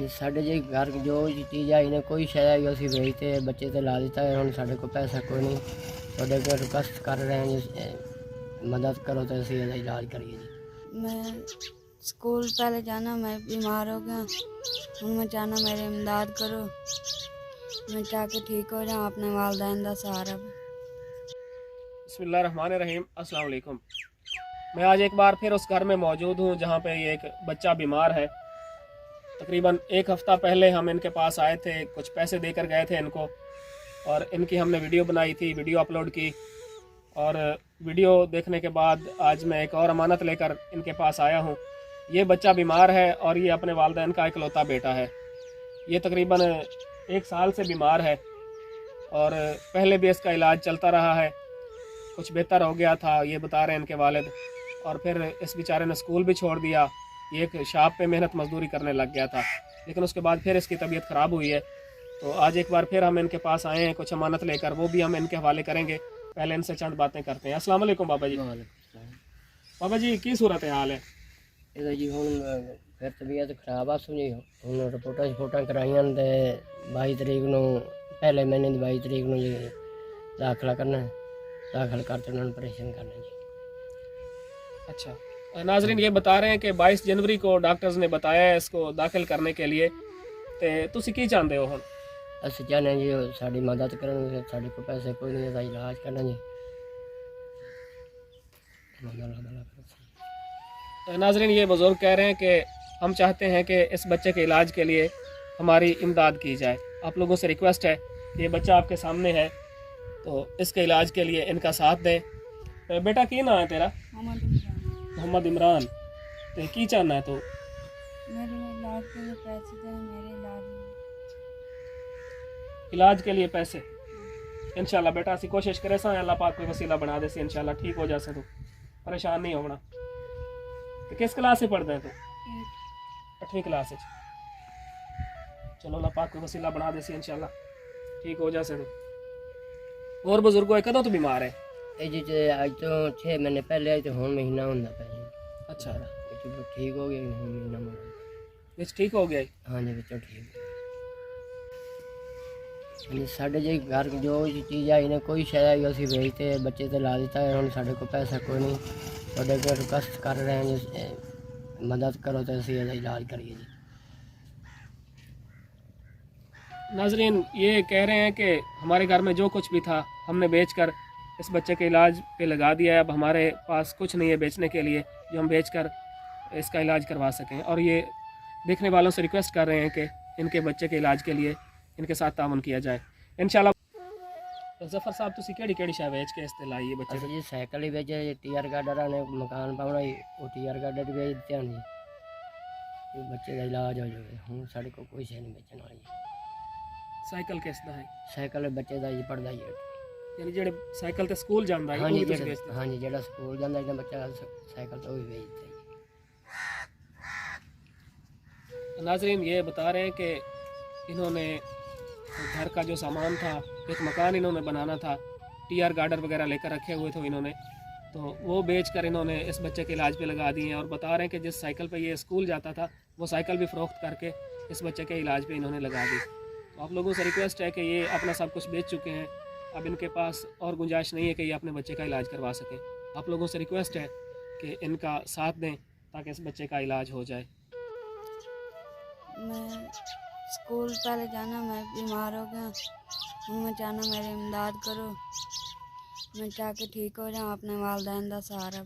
साढ़े जी घर जो चीज़ आई ने कोई शय आई असी बेचते बच्चे ते ला दिता है। हुण साढ़े को पैसा कोई नहीं, थोड़े को रिक्वेस्ट कर रहे हैं जी मदद करो तो असी इहदा इलाज करिए जी। मैं स्कूल पहले जाना, मैं बीमार हो गया, हूँ मैं चाहना मेरी इमदाद करो, मैं चाह के ठीक हो जाऊँ, अपने वालदैन का सहारा। बिस्मिल्लाहिर्रहमानिर्रहीम, अस्सलाम वालेकुम। मैं आज एक बार फिर उस घर में मौजूद हूँ जहाँ पे ये एक बच्चा बीमार है। तकरीबन एक हफ़्ता पहले हम इनके पास आए थे, कुछ पैसे देकर गए थे इनको, और इनकी हमने वीडियो बनाई थी, वीडियो अपलोड की, और वीडियो देखने के बाद आज मैं एक और अमानत लेकर इनके पास आया हूँ। ये बच्चा बीमार है और ये अपने वालिदैन का इकलौता बेटा है। ये तकरीबन 1 साल से बीमार है और पहले भी इसका इलाज चलता रहा है, कुछ बेहतर हो गया था ये बता रहे हैं इनके वालिद। और फिर इस बेचारे ने स्कूल भी छोड़ दिया, ये एक शॉप पे मेहनत मजदूरी करने लग गया था, लेकिन उसके बाद फिर इसकी तबीयत ख़राब हुई है। तो आज एक बार फिर हम इनके पास आए हैं कुछ अमानत लेकर, वो भी हम इनके हवाले करेंगे। पहले इनसे चंद बातें करते हैं। अस्सलाम वालेकुम बाबा जी। बाबा जी की सूरत हाल है? ਇਹਦਾ ਜੀ ਹੁਣ ਫਿਰ ਤਬੀਅਤ ਖਰਾਬ ਆ ਸੁਣੀ ਹੁਣ ਰਿਪੋਰਟਾਂ ਕਰਾਈਆਂ ਤੇ 22 ਤਰੀਕ ਨੂੰ ਪਹਿਲੇ ਮਹੀਨੇ ਦੀ 22 ਤਰੀਕ ਨੂੰ ਜੀ ਦਾਖਲਾ ਕਰਨਾ दाखिल करते उन्होंने ऑपरेशन करना जी। अच्छा, नाजरीन ये बता रहे हैं कि 22 जनवरी को डॉक्टर्स ने बताया है इसको दाखिल करने के लिए। तो तुसी की चाहते हो हुण? असं चाहते जी साड़ी मदद करन, साढ़े को पैसे कोई नहीं है इलाज करना जी। नाजरीन ये बुज़ुर्ग कह रहे हैं कि हम चाहते हैं कि इस बच्चे के इलाज के लिए हमारी इमदाद की जाए। आप लोगों से रिक्वेस्ट है कि ये बच्चा आपके सामने है, तो इसके इलाज के लिए इनका साथ दें। बेटा की नाम है तेरा? मोहम्मद इमरान। तो की चाहना है तो? मेरे इलाज के लिए पैसे दें, मेरे इलाज के लिए पैसे इंशाल्लाह बेटा असी कोशिश करें सा अल्लाह पाक कोई वसीला बना दे सी, इंशाल्लाह ठीक हो जासे। तो परेशान नहीं होना। तो किस क्लास से पढ़ते हैं तो? 8वीं क्लास। चलो अल्लाह पाक कोई वसीला बना दे सी, इंशाल्लाह ठीक हो जासे। तो और बुजुर्गों है कदों तो बीमार है? जी अज तो 6 महीने पहले आई तो हुण महीना होंदा पे। अच्छा, ठीक हो गया हुण महीना मोड़ ठीक हो गया? हाँ जी बच्चा ठीक है। साढ़े जी घर जो चीज़ आई ने कोई शय आई असी बेचते बच्चे ते ला दिता है। हुण साढ़े को पैसा कोई नहीं, थोड़े को रिक्वेस्ट कर रहे हैं जी मदद करो तो असी इहदा इलाज करिए जी। नाजरीन ये कह रहे हैं कि हमारे घर में जो कुछ भी था हमने बेचकर इस बच्चे के इलाज पे लगा दिया है। अब हमारे पास कुछ नहीं है बेचने के लिए जो हम बेचकर इसका इलाज करवा सकें, और ये देखने वालों से रिक्वेस्ट कर रहे हैं कि इनके बच्चे के इलाज के लिए इनके साथ ताउन किया जाए इंशाल्लाह। तो जफर साहब तुसी केड़ी शय बेच के इसते लाई बच्चे अच्छा जी साइकिल ही बेचे, टीआर गार्डर ने मकान पाना वो टीआर गार्डर भी बेच दिते हैं जी। बच्चे का इलाज हो जाए हूँ साढ़े को कोई शय नहीं बेचने वाली। साइकिल किस दा है? साइकिल बच्चे का ही पढ़ता ही है, यानी जेड़े साइकिल ते स्कूल जांदा है हाँ जी वो बेचते? हाँ जी जेड़ा स्कूल जाता है बच्चा साइकिल तो भी बेचता है। नाजरीन ये बता रहे हैं कि इन्होंने घर का जो सामान था, एक मकान इन्होंने बनाना था, टीआर गार्डर वगैरह लेकर रखे हुए थे इन्होंने, तो वो बेच कर इन्होंने इस बच्चे के इलाज पे लगा दिए हैं। और बता रहे हैं कि जिस साइकिल पे ये स्कूल जाता था वो साइकिल भी फ़रोख्त करके इस बच्चे के इलाज पे इन्होंने लगा दी। तो आप लोगों से रिक्वेस्ट है कि ये अपना सब कुछ बेच चुके हैं, अब इनके पास और गुंजाइश नहीं है कि ये अपने बच्चे का इलाज करवा सकें। आप लोगों से रिक्वेस्ट है कि इनका साथ दें ताकि इस बच्चे का इलाज हो जाए। मैं स्कूल पहले जाना, मैं बीमार हो गया, हूँ मैं चाहना मेरी इमदाद करो, मैं चाह के ठीक हो जाऊँ, अपने वालदैन का सहारा।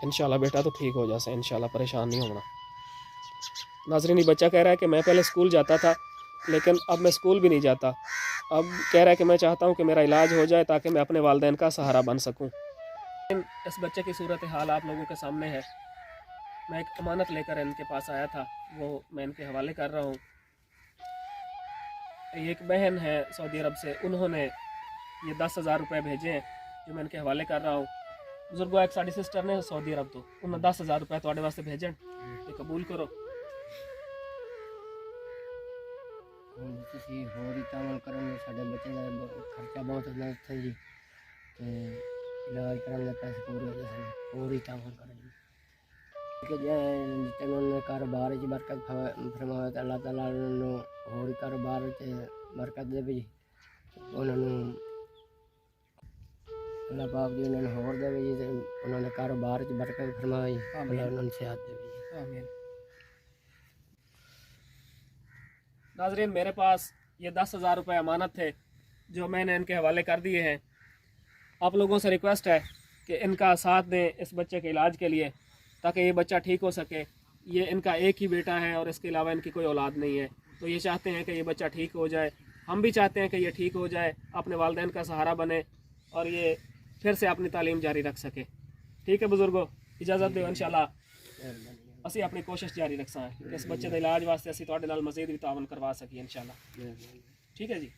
इंशाल्लाह बेटा तो ठीक हो जाए, इंशाल्लाह परेशान नहीं होना। नाजरीन ये बच्चा कह रहा है कि मैं पहले स्कूल जाता था लेकिन अब मैं स्कूल भी नहीं जाता। अब कह रहा है कि मैं चाहता हूँ कि मेरा इलाज हो जाए ताकि मैं अपने वालिदैन का सहारा बन सकूँ। इस बच्चे की सूरत हाल आप लोगों के सामने है। मैं एक अमानत लेकर इनके पास आया था, वो मैं इनके हवाले कर रहा हूँ। एक बहन है सऊदी अरब से, उन्होंने ये 10,000 रुपये भेजे हैं जो मैं इनके हवाले कर रहा हूँ। बुजुर्गो एक साड़ी सिस्टर ने सऊदी अरब तो उन्होंने 10,000 रुपये थोड़े वास्ते भेजन, ये कबूल करो। ਤੁਸੀਂ ਹੋਰ ਹੀ ਤਾਮਲ ਕਰਨ ਸਾਡੇ ਬੱਚੇ ਦਾ ਖਰਚਾ ਬਹੁਤ ਹੁੰਦਾ ਇੱਥੇ ਜੀ ਤੇ ਇਲਾਜ ਕਰਨ ਦੇ ਪੈਸੇ ਪੂਰੇ ਹੋ ਜਾਣ ਹੋਰ ਹੀ ਤਾਮਲ ਕਰਨ ਜੀ। ਕਿ ਜੇ ਤੈਨੂੰ ਉਹਨਾਂ ਕਾਰੋਬਾਰ 'ਚ ਬਰਕਤ ਫਰਮਾਵੇ ਤਾਂ ਅੱਲਾਹ ਤਾਲਾ ਉਹਨਾਂ ਨੂੰ ਹੋਰ ਕਾਰੋਬਾਰ 'ਚ ਬਰਕਤ ਦੇਵੇ ਜੀ। ਉਹਨਾਂ ਨੂੰ ਅੱਲਾਹ ਪਾਕ ਜੀ ਉਹਨਾਂ ਨੂੰ ਹੋਰ ਦੇਵੇ ਜੀ ਤੇ ਉਹਨਾਂ ਦੇ ਕਾਰੋਬਾਰ 'ਚ ਬਰਕਤ ਫਰਮਾਵੇ ਜੀ। ਅੱਲਾਹ ਉਹਨਾਂ ਨੂੰ ਸਿਹਤ ਦੇਵੇ ਜੀ। आमीन। नाजरीन, मेरे पास ये 10,000 रुपये अमानत थे जो मैंने इनके हवाले कर दिए हैं। आप लोगों से रिक्वेस्ट है कि इनका साथ दें इस बच्चे के इलाज के लिए, ताकि ये बच्चा ठीक हो सके। ये इनका एक ही बेटा है और इसके अलावा इनकी कोई औलाद नहीं है, तो ये चाहते हैं कि ये बच्चा ठीक हो जाए। हम भी चाहते हैं कि ये ठीक हो जाए, अपने वालिदैन का सहारा बने और ये फिर से अपनी तालीम जारी रख सके। ठीक है बुजुर्गो, इजाज़त दो। इंशाल्लाह ਅਸੀਂ ਆਪਣੀ ਕੋਸ਼ਿਸ਼ ਜਾਰੀ ਰੱਖਾਂਗੇ ਕਿ ਇਸ ਬੱਚੇ ਦੇ ਇਲਾਜ ਵਾਸਤੇ ਅਸੀਂ ਤੁਹਾਡੇ ਨਾਲ ਮਜ਼ੀਦ ਵੀ ਤਾਵਨ ਕਰਵਾ ਸਕੀਏ ਇੰਸ਼ਾਅੱਲਾ। ਠੀਕ ਹੈ ਜੀ।